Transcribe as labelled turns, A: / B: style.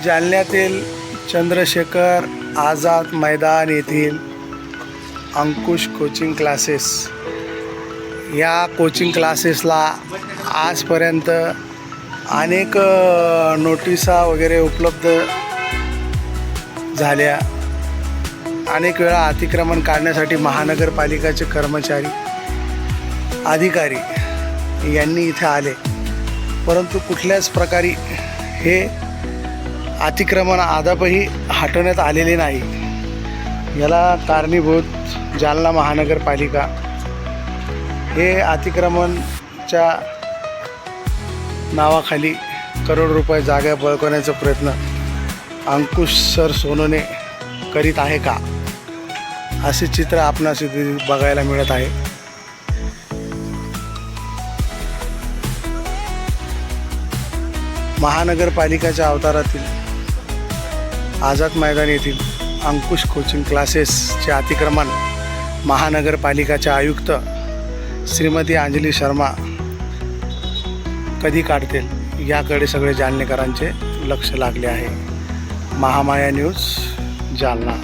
A: जालन्यातील चंद्रशेखर आझाद मैदान येथील अंकुश coaching classes या coaching क्लासेसला आजपर्यंत अनेक नोटिसा वगैरे उपलब्ध झाल्या। अनेक वेळा अतिक्रमण काढण्यासाठी महानगरपालिकेचे कर्मचारी अधिकारी यांनी इथे आले, परंतु कुठल्याच प्रकारे हे अतिक्रमण अद्यापही हटवण्यात आलेले नाही। याला कारणीभूत जालना महानगरपालिका हे अतिक्रमणच्या नावाखाली करोड रुपये जागा बळकवण्याचा प्रयत्न अंकुश सर सोनोने करीत आहे का, असे चित्र आपणास इथे बघायला मिळत आहे। महानगरपालिकेच्या अवतारातील आझाद मैदान येथील अंकुश कोचिंग क्लासेसचे अतिक्रमण महानगरपालिकेचे आयुक्त श्रीमती अंजली शर्मा कधी काढतील याकडे सगळे जालनेकरांचे लक्ष लागले आहे। महामाया न्यूज जालना।